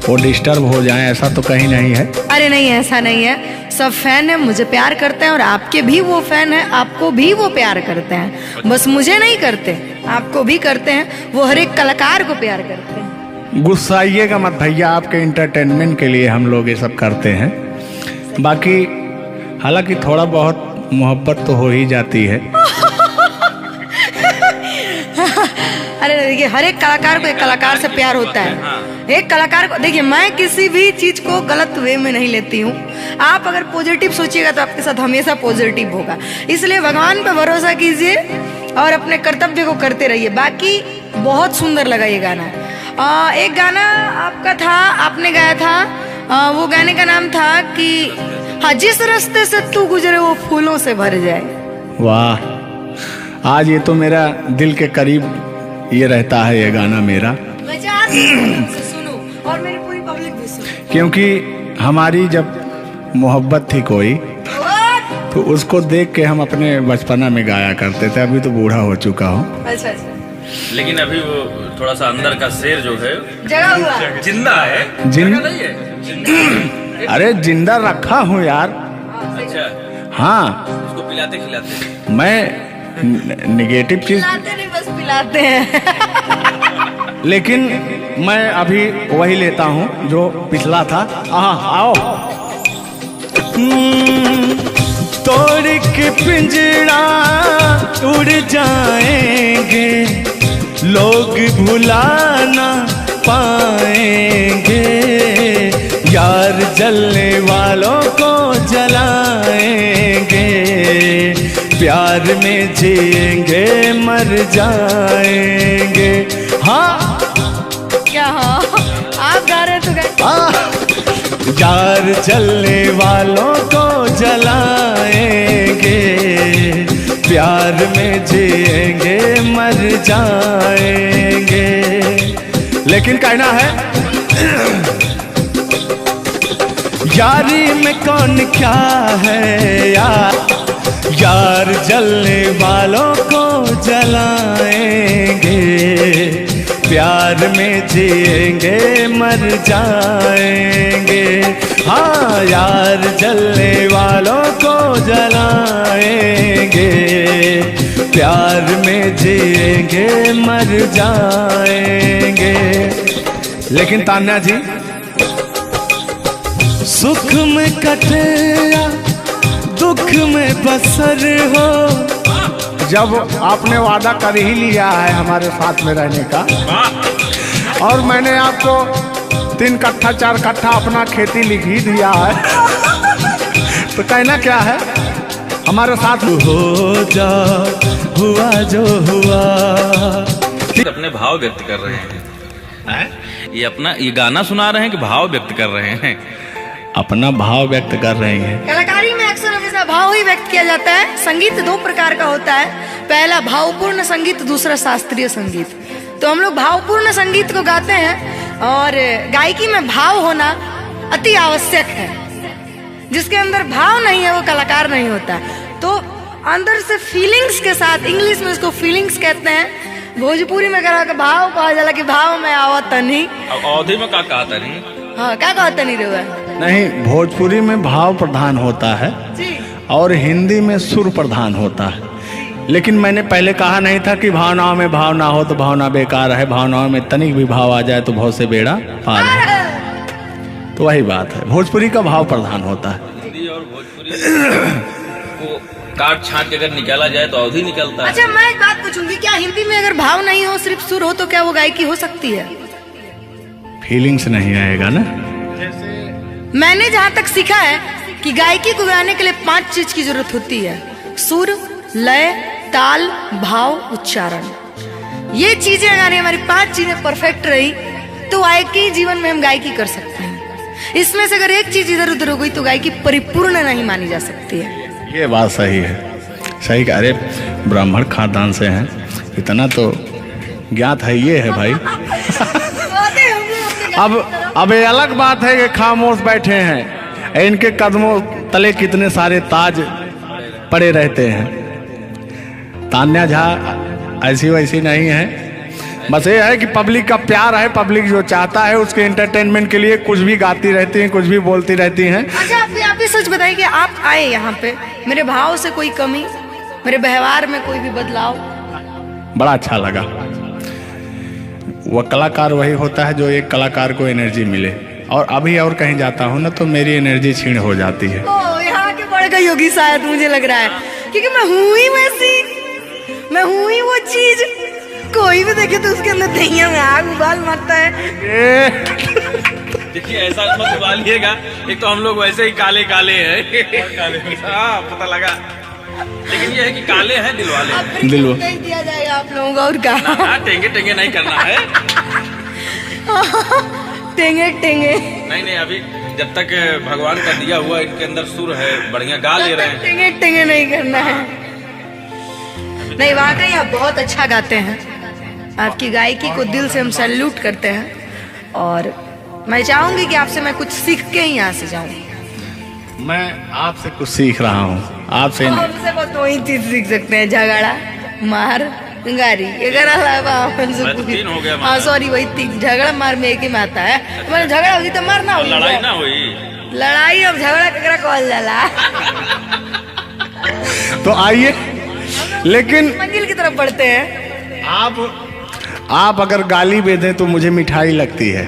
वो डिस्टर्ब हो जाएं, ऐसा तो कहीं नहीं है। अरे नहीं, ऐसा नहीं है। सब फैन है, मुझे प्यार करते हैं और आपके भी वो फैन है, आपको भी वो प्यार करते हैं। बस मुझे नहीं करते, आपको भी करते हैं। वो हर एक कलाकार को प्यार करते हैं। गुस्साइएगा मत भैया, आपके इंटरटेनमेंट के लिए हम लोग ये सब करते हैं। बाकी हालांकि थोड़ा बहुत मोहब्बत तो हो ही जाती है। अरे देखिए, हर एक कलाकार को एक कलाकार से प्यार होता है। एक कलाकार को देखिए, मैं किसी भी चीज को गलत वे में नहीं लेती हूँ। आप अगर पॉजिटिव सोचिएगा तो आपके साथ हमेशा पॉजिटिव होगा। इसलिए भगवान पे भरोसा कीजिए और अपने कर्तव्य को करते रहिए। बाकी बहुत सुंदर लगा ये गाना। एक गाना आपका था, आपने गाया था, वो गाने का नाम था कि हाँ, जिस रास्ते से तू गुजरे वो फूलों से भर जाए। वाह, आज ये तो मेरा दिल के करीब ये रहता है ये गाना मेरा, सुनो और मेरी पूरी पब्लिक भी सुनो। क्योंकि हमारी जब मोहब्बत थी कोई तो उसको देख के हम अपने बचपना में गाया करते थे। अभी तो बूढ़ा हो चुका हूँ। अच्छा। लेकिन अभी वो थोड़ा सा अंदर का शेर जो है जगा हुआ जिंदा है, जिन- जगा नहीं है, जिंदा। अरे जिंदा रखा हूँ यार। अच्छा, हाँ, उसको पिलाते खिलाते। मैं निगेटिव चीज, पिलाते नहीं बस पिलाते हैं। लेकिन मैं अभी वही लेता हूँ जो पिछला था। आओ। तोड़ के पिंजड़ा उड़ जाएंगे, लोग भुला ना पाएंगे, यार जलने वालों को जलाएंगे, प्यार में जिएंगे मर जाएंगे। हाँ क्या हाँ आप गा रहे तो गा। यार जलने वालों को जलाएंगे, प्यार में जिएंगे मर जाएंगे। लेकिन कहना है यारी में कौन क्या है यार, यार जलने वालों को जलाएंगे, प्यार में जिएंगे मर जाएंगे। हाँ, यार जलने वालों को जलाएंगे, प्यार में जिएंगे मर जाएंगे। लेकिन तान्या जी, सुख में कटे या दुख में बसर हो, जब आपने वादा कर ही लिया है हमारे साथ में रहने का, और मैंने आपको 3 कट्ठा 4 कट्ठा अपना खेती लिख ही दिया है, तो कहना क्या है, हमारे साथ हो जा, हुआ जो हुआ। अपने भाव व्यक्त कर रहे हैं। ये गाना सुना रहे हैं कि भाव व्यक्त कर रहे हैं? अपना भाव व्यक्त कर रहे हैं। कलाकारी में अक्सर हमेशा भाव ही व्यक्त किया जाता है। संगीत 2 प्रकार का होता है, पहला भावपूर्ण संगीत, दूसरा शास्त्रीय संगीत। तो हम लोग भावपूर्ण संगीत को गाते हैं, और गायकी में भाव होना अति आवश्यक है। जिसके अंदर भाव नहीं है वो कलाकार नहीं होता। तो अंदर से फीलिंग्स के साथ, इंग्लिश में इसको फीलिंग्स कहते हैं, भोजपुरी में भाव कहा जाला कि भाव में आवत नहीं। अब अवधि में क्या कहा था नहीं? हाँ, क्या कहते नहीं रहुआ नहीं, भोजपुरी में भाव प्रधान होता है जी, और हिंदी में सुर प्रधान होता है। लेकिन मैंने पहले कहा नहीं था कि भावनाओं में भाव ना हो तो भावना बेकार है, भावनाओं में तनिक भी भाव आ जाए तो भाव से बेड़ा पार है। तो वही बात है, भोजपुरी का भाव प्रधान होता है। हिंदी और भोजपुरी को काट छाट के अगर निकाला जाए तो अवधि निकलता है। अच्छा, मैं एक बात पूछूंगी, क्या हिंदी में अगर भाव नहीं हो, सिर्फ सुर हो, तो क्या वो गायकी हो सकती है? फीलिंग्स नहीं आएगा ना। मैंने जहाँ तक सीखा है कि गायकी को गाने के लिए 5 चीज की जरूरत होती है: सुर, लय, ताल, भाव, उच्चारण। ये चीजें अगर हमारी 5 चीजें परफेक्ट रही तो गायकी जीवन में हम गायकी कर सकते हैं। इसमें से अगर एक चीज इधर उधर हो गई तो गायकी परिपूर्ण नहीं मानी जा सकती है। ये बात सही है, सही कह। अरे ब्राह्मण खानदान से हैं, इतना तो ज्ञात है, ये है भाई। अब ये अलग बात है कि खामोश बैठे हैं, इनके कदमों तले कितने सारे ताज पड़े रहते हैं। तान्या झा ऐसी वैसी नहीं है, बस ये है कि पब्लिक का प्यार है, पब्लिक जो चाहता है उसके एंटरटेनमेंट के लिए कुछ भी गाती रहती हैं, कुछ भी बोलती रहती हैं। अच्छा, आप भी सच बताइए कि आप आए यहाँ पे, मेरे भाव से कोई कमी, मेरे व्यवहार में कोई भी बदलाव? बड़ा अच्छा लगा। वह कलाकार वही होता है जो एक कलाकार को एनर्जी मिले, और अभी और कहीं जाता हूँ ना तो मेरी एनर्जी छीण हो जाती है। ओ, यहाँ के बढ़ गई होगी शायद, मुझे लग रहा है, क्योंकि मैं हूँ ही वैसी, मैं हूँ ही वो चीज। कोई भी देखे तो उसके अंदर दहिया में आग उबाल मारता है। देखिए, ऐसा मत उबालिएगा, एक तो हम लोग वैसे ही काले काले हैं। हाँ, पता लगा। लेकिन ये है कि काले हैं दिल वाले। अब फिर दिल- नहीं दिया जाएगा आप लोगों को, और क्या? ना, टेंगे टेंगे नहीं करना है। टेंगे टेंगे नहीं, अभी जब तक भगवान का दिया हुआ इनके अंदर सुर है, बढ़िया गा ले रहे हैं। टेंगे टेंगे नहीं करना है। नहीं, वाकई आप बहुत अच्छा गाते हैं। आपकी गायकी को दिल से हम सैल्यूट करते हैं, और मैं चाहूंगी कि आपसे मैं कुछ सीख के ही यहाँ से जाऊँ। मैं आपसे कुछ सीख रहा हूँ, आपसे हमसे बस वही चीज सीख सकते हैं, झगड़ा, मार, गारी अगर मैं तो 3 हो गया हाँ सॉरी वही 3 झगड़ा मार में एक ही में आता है। मैंने झगड़ा होगी तो मारना होगी, लड़ाई ना हुई। लड़ाई अब झगड़ा ककरा कहल जाला। तो आइए, लेकिन मंजिल की तरफ बढ़ते हैं। आप अगर गाली दे दें तो मुझे मिठाई लगती है।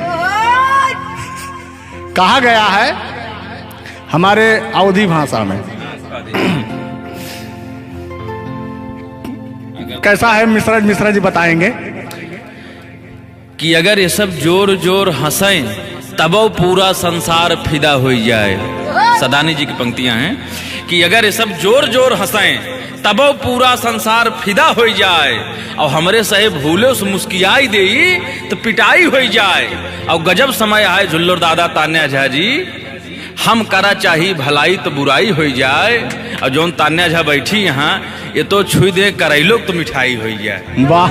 कहा गया है हमारे अवधी भाषा में, कैसा है मिश्रा जी बताएंगे कि अगर ये सब जोर जोर हंसें तब पूरा संसार फिदा हो जाए। सदानी जी की पंक्तियां हैं कि अगर ये सब जोर जोर हंसें तब पूरा संसार फिदा हो जाए, और हमरे सहे भूले उस मुस्कियाई दे तो पिटाई हो जाए। और गजब समय आए झुल्लर दादा तान्या झा जी, हम करा चाही भलाई तो बुराई हो जाए। और जोन तान्या झा बैठी यहाँ ये तो छुई दे करैलो तो मिठाई हो जाए। वाह,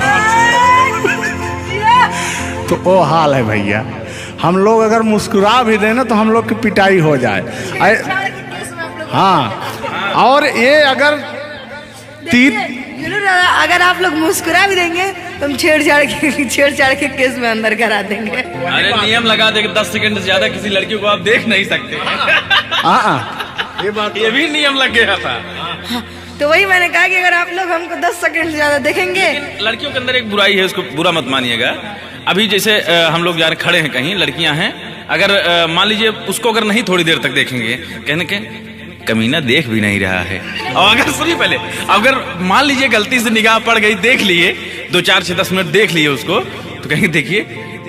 तो वो हाल है भैया, हम लोग अगर मुस्कुरा भी दें ना तो हम लोग की पिटाई हो जाए। हाँ, और ये अगर अगर आप लोग मुस्कुरा भी देंगे तो हम छेड़छाड़ के केस में अंदर करा देंगे। अरे नियम लगा दे 10 सेकंड से ज्यादा किसी लड़की को आप देख नहीं सकते। ये भी नियम लग गया था। तो वही मैंने कहा कि अगर आप लोग हमको 10 सेकंड से ज्यादा देखेंगे। लड़कियों के अंदर एक बुराई है, उसको बुरा मत मानिएगा। अभी जैसे हम लोग यार खड़े हैं कहीं, लड़कियां हैं, अगर मान लीजिए उसको अगर नहीं थोड़ी देर तक देखेंगे, कहने के कमीना देख भी नहीं रहा है। और अगर सुनिए पहले, अगर मान लीजिए गलती से निगाह पड़ गई, देख लिए 2 4 6 10 मिनट देख लिए उसको, तो कहेंगे देखिए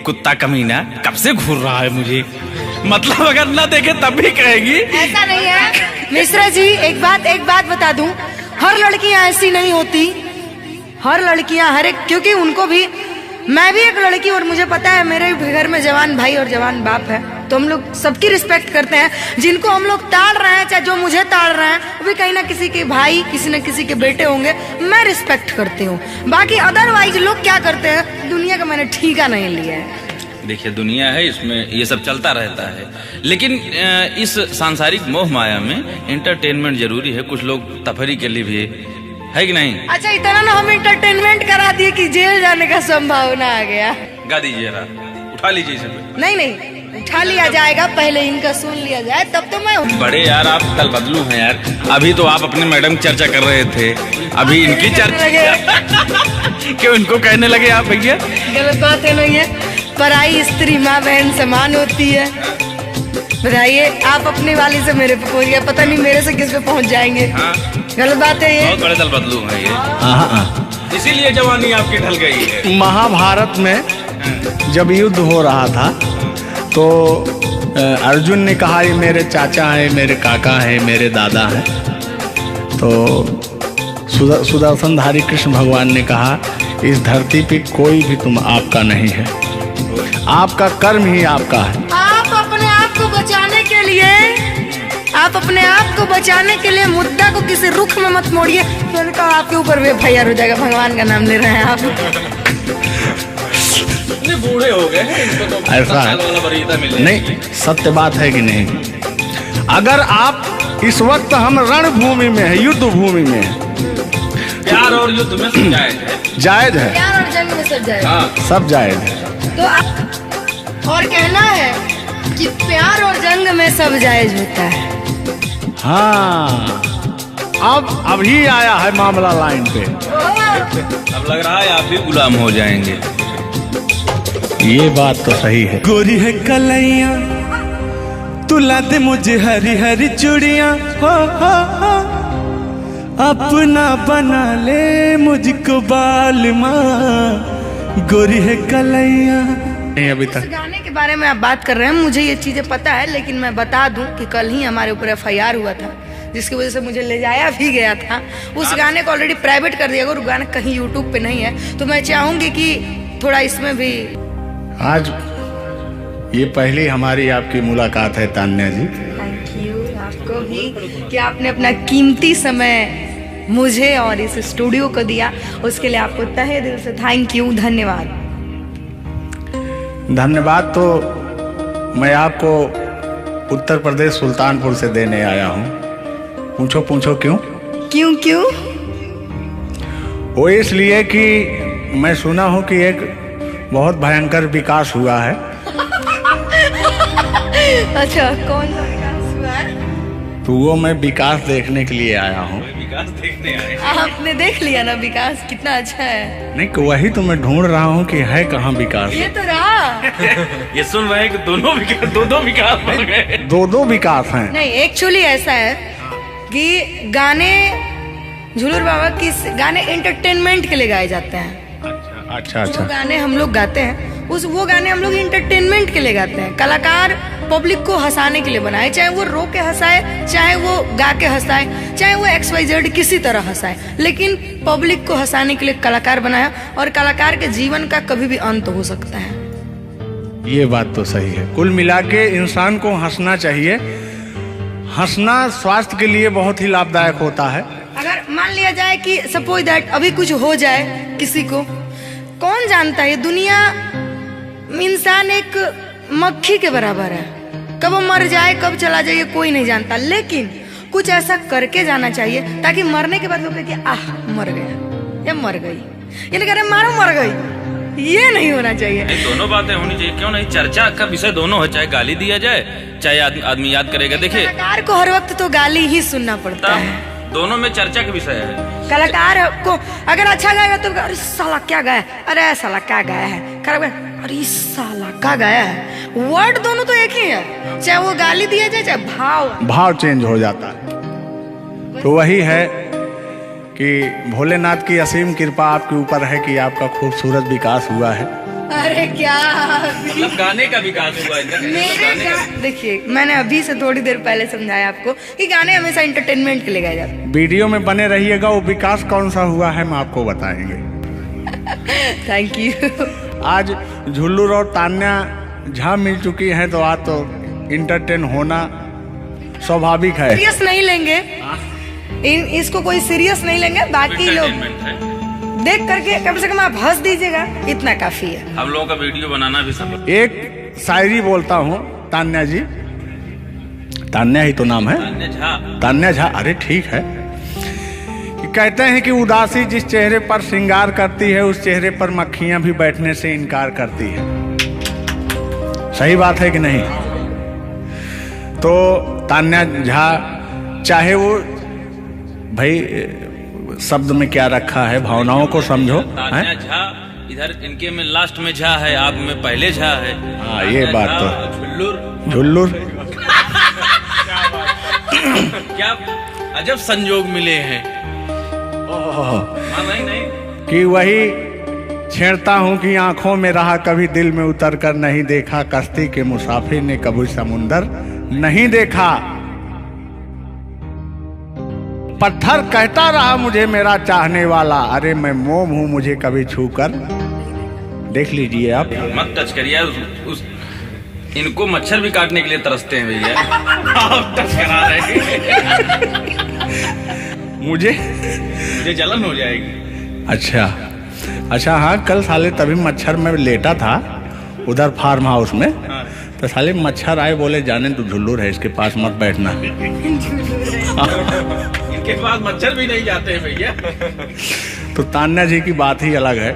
कुत्ता कमीना कब से घूर रहा है मुझे। मतलब अगर ना देखे तब भी कहेगी। ऐसा नहीं है मिश्रा जी, एक बात बता दूं, हर लड़कियां ऐसी नहीं होती। हर लड़कियां हर एक, क्योंकि उनको भी, मैं भी एक लड़की और मुझे पता है मेरे घर में जवान भाई और जवान बाप है, तो हम लोग सबकी रिस्पेक्ट करते हैं। जिनको हम लोग ताड़ रहे हैं, चाहे जो मुझे ताड़ रहे हैं, वो भी कहीं ना किसी के भाई, किसी न किसी के बेटे होंगे, मैं रिस्पेक्ट करती हूँ। बाकी अदरवाइज लोग क्या करते हैं, दुनिया का मैंने ठीका नहीं लिया है। देखिए दुनिया है, इसमें ये सब चलता रहता है, लेकिन इस सांसारिक मोह माया में एंटरटेनमेंट जरूरी है। कुछ लोग तफरी के लिए भी है कि नहीं। अच्छा, इतना ना हम एंटरटेनमेंट करा दिए कि जेल जाने का संभावना आ गया। गा दीजिए, उठा लीजिए इसे। नहीं उठा लिया जाएगा, पहले इनका सुन लिया जाए तब तो मैं। बड़े यार आप कल बदलू हैं यार। अभी तो आप अपने मैडम की चर्चा कर रहे थे, अभी इनकी चर्चा क्यों इनको कहने लगे आप भैया? गलत बात है नहीं है, पराई स्त्री माँ बहन समान होती है। बताइए, आप अपने वाली से मेरे पे पहुंच गए, पता नहीं मेरे से किस पे पहुंच जाएंगे। हाँ। गलत बात है ये। बहुत बड़े दल बदलू हैं ये, इसीलिए जवानी आपकी ढल गई है। महाभारत में जब युद्ध हो रहा था तो अर्जुन ने कहा ये मेरे चाचा हैं, मेरे काका हैं, मेरे दादा हैं। तो सुदर्शनधारी कृष्ण भगवान ने कहा इस धरती पे कोई भी तुम आपका नहीं है, आपका कर्म ही आपका है। आप अपने आप को बचाने के लिए, आप अपने आप को बचाने के लिए मुद्दा को किसी रुख में मत मोड़िए। मैंने कहा आपके ऊपर भी FIR हो जाएगा, भगवान का नाम ले रहे हैं आप। बूढ़े हो गए हैं, इनको तो ऐसा है नहीं, सत्य बात है कि नहीं। अगर आप इस वक्त हम रणभूमि में है, युद्ध भूमि में है, प्यार और युद्ध में सब जायज है। जायज है, प्यार और जंग में सब जायज। हाँ। सब जायज है। तो और कहना है कि प्यार और जंग में सब जायज होता है। हाँ, अब अभी आया है मामला लाइन पे। अब लग रहा है आप भी गुलाम हो जाएंगे। ये बात तो सही है। गोरी है कलैया तुला दे मुझे हरी हरी चूड़ियां, हो अपना बना ले मुझको बाल माँ, गोरी है कलैया। नहीं अभी तक गाने के बारे में आप बात कर रहे हैं, मुझे ये चीजें पता है, लेकिन मैं बता दूं कि कल ही हमारे ऊपर FIR हुआ था, जिसकी वजह से मुझे ले जाया भी गया था। उस गाने को ऑलरेडी प्राइवेट कर दिया, अगर वो गाना कहीं YouTube पे नहीं है तो मैं चाहूंगी कि थोड़ा इसमें भी। आज ये पहली हमारी आपकी मुलाकात है तान्या जी। थैंक यू आपको भी कि आपने अपना कीमती समय मुझे और इस स्टूडियो को दिया, उसके लिए आपको तहे दिल से थैंक यू, धन्यवाद। धन्यवाद तो मैं आपको उत्तर प्रदेश सुल्तानपुर से देने आया हूँ। पूछो क्यों? क्यों? वो इसलिए कि मैं सुना हूँ कि एक बहुत भयंकर विकास हुआ है। अच्छा, कौन सा विकास हुआ है? तो वो मैं विकास देखने के लिए आया हूँ। विकास देखने आए। आपने देख लिया ना विकास कितना अच्छा है। नहीं, वही तो मैं ढूंढ रहा हूँ कि है कहाँ विकास। ये तो रहा। ये सुन रहे हैं कि दो विकास बन गए। दो विकास हैं। नहीं, एक्चुअली ऐसा है कि गाने झुलूर बाबा की गाने एंटरटेनमेंट के लिए गाए जाते हैं। अच्छा जो गाने हम लोग गाते हैं वो गाने हम लोग इंटरटेनमेंट के लिए गाते हैं। कलाकार पब्लिक को हंसाने के लिए बनाए, चाहे वो रो के हंसाए, चाहे वो गा के हंसाए, चाहे वो XYZ किसी तरह हंसाए, लेकिन पब्लिक को हंसाने के लिए कलाकार बनाया। और कलाकार के जीवन का कभी भी अंत हो सकता है। ये बात तो सही है। कुल मिला के इंसान को हंसना चाहिए। हंसना स्वास्थ्य के लिए बहुत ही लाभदायक होता है। अगर मान लिया जाए कि सपोज दैट अभी कुछ हो जाए किसी को, कौन जानता है? दुनिया इंसान एक मक्खी के बराबर है, कब वो मर जाए कब चला जाए कोई नहीं जानता। लेकिन कुछ ऐसा करके जाना चाहिए ताकि मरने के बाद लोग कहें आह मर गया या मर गई, ये नहीं कह रहे मारो मर गई, ये नहीं होना चाहिए। दोनों बातें होनी चाहिए, क्यों नहीं? चर्चा का विषय दोनों है, चाहे गाली दिया जाए चाहे आदमी याद करेगा। देखिए, कलाकार को हर वक्त तो गाली ही सुनना पड़ता है। दोनों में चर्चा का विषय है। कलाकार को अगर अच्छा गाएगा तो अरे साला क्या गाया, अरे साला क्या गाया है, खराब गाया, अरे साला क्या गाया है। वर्ड दोनों तो एक ही है, चाहे वो गाली दिया जाए चाहे भाव चेंज हो जाता है। तो वही है कि भोलेनाथ की असीम कृपा आपके ऊपर है कि आपका खूबसूरत विकास हुआ है। अरे क्या मतलब गाने का विकास हुआ है। देखिए, मैंने अभी से थोड़ी देर पहले समझाया आपको कि गाने हमेशा एंटरटेनमेंट के लिए गाए जाते हैं। वीडियो में बने रहिएगा, वो विकास कौन सा हुआ है हम आपको बताएंगे। Thank you. आज झुल्लूर और तान्या झा मिल चुकी हैं, तो आज तो इंटरटेन होना स्वाभाविक है। सीरियस नहीं लेंगे, इसको कोई सीरियस नहीं लेंगे। बाकी लोग देख करके कम से कम आप हंस दीजिएगा, इतना काफी है। हम लोगों का वीडियो बनाना भी सब। एक शायरी बोलता हूँ तान्या जी, तान्या ही तो नाम है, तान्या झा। अरे ठीक है। कहते हैं कि उदासी जिस चेहरे पर श्रृंगार करती है, उस चेहरे पर मक्खियां भी बैठने से इनकार करती है। सही बात है कि नहीं? तो तान्या झा, चाहे वो भाई शब्द में क्या रखा है, भावनाओं को समझो। तान्या झा इधर इनके में लास्ट में झा है, आप में पहले झा है। हाँ, ये बात तो झुल्लूर क्या अजब संजोग मिले हैं। नहीं कि वही छेड़ता हूँ कि आंखों में रहा कभी दिल में उतर कर नहीं देखा, कश्ती के मुसाफिर ने कभी समुंदर नहीं देखा। पत्थर कहता रहा मुझे मेरा चाहने वाला, अरे मैं मोम हूँ मुझे कभी छू कर देख लीजिए आप। मत टच करिए इनको, मच्छर भी काटने के लिए तरसते हैं भैया। आप टच करा रहे हैं। मुझे जलन हो जाएगी। अच्छा हाँ, कल साले तभी मच्छर में लेटा था उधर फार्म हाउस में, तो साले मच्छर आए, बोले जाने तो झुल्लूर है, इसके पास मत बैठना। इनके पास मच्छर भी नहीं जाते हैं भैया। तो तान्या जी की बात ही अलग है,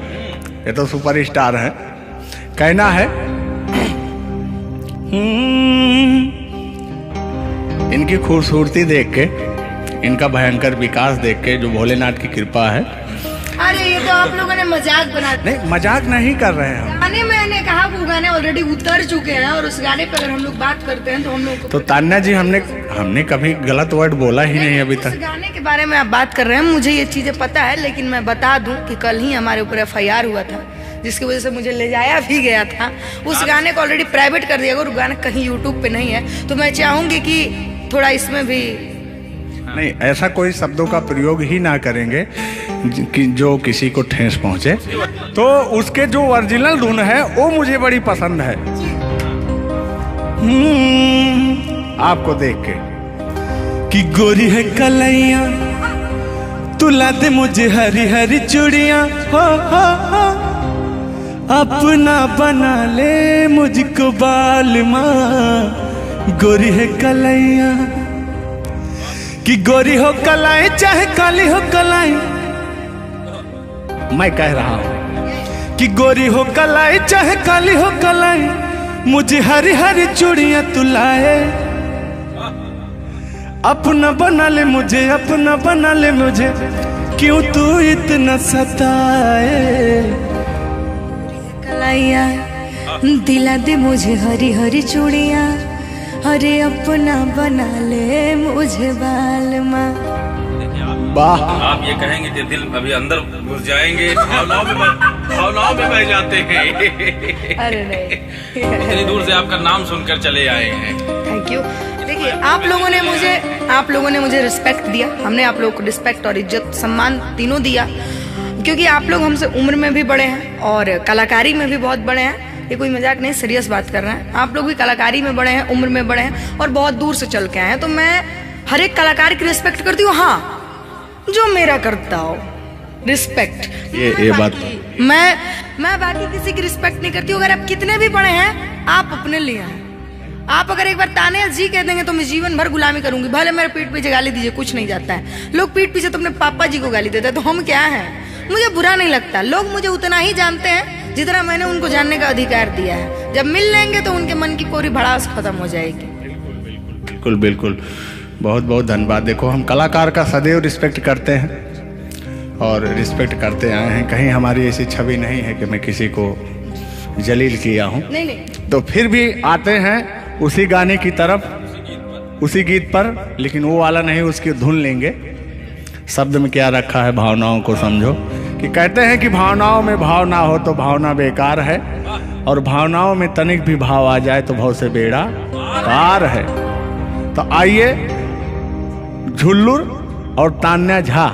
ये तो सुपरस्टार है। कहना है इनकी खूबसूरती देख के, इनका भयंकर विकास देख के, जो भोलेनाथ की कृपा है। अरे ये तो आप लोगों ने मजाक बना दिया। नहीं, मजाक नहीं कर रहे हैं हम। गाने मैंने कहा वो गाने ऑलरेडी उतर चुके हैं, और उस गाने पे अगर हम लोग बात करते हैं तो हम लोग तो तान्या जी, हमने कभी गलत वर्ड बोला ही नहीं अभी तक। उस गाने के बारे में आप बात कर रहे हैं, मुझे ये चीजें पता है, लेकिन मैं बता दूं कि कल ही हमारे ऊपर FIR हुआ था, जिसकी वजह से मुझे ले जाया भी गया था। उस गाने को ऑलरेडी प्राइवेट कर दिया गया, और गाना कहीं यूट्यूब पे नहीं है। तो मैं चाहूंगी कि थोड़ा इसमें भी नहीं, ऐसा कोई शब्दों का प्रयोग ही ना करेंगे कि जो किसी को ठेस पहुंचे। तो उसके जो ओरिजिनल धुन है वो मुझे बड़ी पसंद है। आपको देख के कि गोरी है कलैया, तुला दे मुझे हरी हरी चूड़ियां, हो अपना बना ले मुझको बाल माँ। गोरी है कलैया, कि गोरी हो कलाई चाहे काली हो कलाई, मैं कह रहा हूँ। कि गोरी हो कलाई चाहे काली हो कलाई, मुझे हरी हरी चूड़ियां तू लाए, अपना बना ले मुझे, अपना बना ले मुझे, क्यों तू इतना सताए। कलाइया दिला दे मुझे हरी हरी चूड़ियाँ, अरे अपना बना ले मुझे बालमा। वाह, आप ये कहेंगे कि दिल अभी अंदर घुस जाएंगे, भावनाओं में बह जाते हैं। अरे नहीं, इतनी दूर से आपका नाम सुनकर चले आए हैं। Thank you. देखिए आप लोगों ने मुझे रिस्पेक्ट दिया, हमने आप लोगों को रिस्पेक्ट और इज्जत सम्मान तीनों दिया, क्योंकि आप लोग हमसे उम्र में भी बड़े हैं और कलाकारी में भी बहुत बड़े हैं। ये कोई मजाक नहीं, सीरियस बात कर रहे हैं। आप लोग भी कलाकारी में बड़े हैं, उम्र में बड़े हैं और बहुत दूर से चल के आए हैं, तो मैं हर एक कलाकार की रिस्पेक्ट करती हूँ। हाँ, जो मेरा करता हो रिस्पेक्ट, ये बात मैं बाकी किसी की रिस्पेक्ट नहीं करती हूँ। अगर आप कितने भी बड़े हैं, आप अपने लिए हैं। आप अगर एक बार ताने जी कह देंगे तो मैं जीवन भर गुलामी करूंगी, भले मेरे पीठ पीछे गाली दीजिए, कुछ नहीं जाता है। लोग पीठ पीछे तो अपने पापा जी को गाली देते हैं, तो हम क्या हैं? मुझे बुरा नहीं लगता। लोग मुझे उतना ही जानते हैं जितना मैंने उनको जानने का अधिकार दिया है। जब मिल लेंगे तो उनके मन की पूरी भड़ास खत्म हो जाएगी। बिल्कुल बिल्कुल, बहुत बहुत धन्यवाद। देखो, हम कलाकार का सदैव रिस्पेक्ट करते हैं और रिस्पेक्ट करते आए हैं। कहीं हमारी ऐसी छवि नहीं है कि मैं किसी को जलील किया हूँ। नहीं, तो फिर भी आते हैं उसी गाने की तरफ, उसी गीत पर, लेकिन वो वाला नहीं, उसकी धुन लेंगे। शब्द में क्या रखा है, भावनाओं को समझो। कि कहते हैं कि भावनाओं में भाव ना हो तो भावना बेकार है, और भावनाओं में तनिक भी भाव आ जाए तो भाव से बेड़ा पार है। तो आइए, झुल्लुर और तान्या झा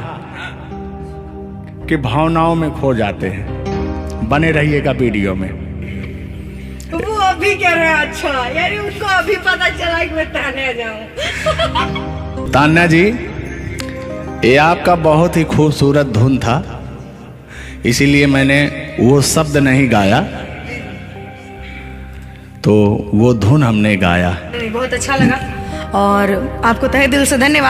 के भावनाओं में खो जाते हैं। बने रहिएगा वीडियो में। वो अभी कह रहे हैं, अच्छा यानी उनको अभी पता चला कि मैं तान्या जाऊं। तान्या जी, ये आपका बहुत ही खूबसूरत धुन था, इसीलिए मैंने वो शब्द नहीं गाया, तो वो धुन हमने गाया। बहुत अच्छा लगा और आपको तहे दिल से धन्यवाद।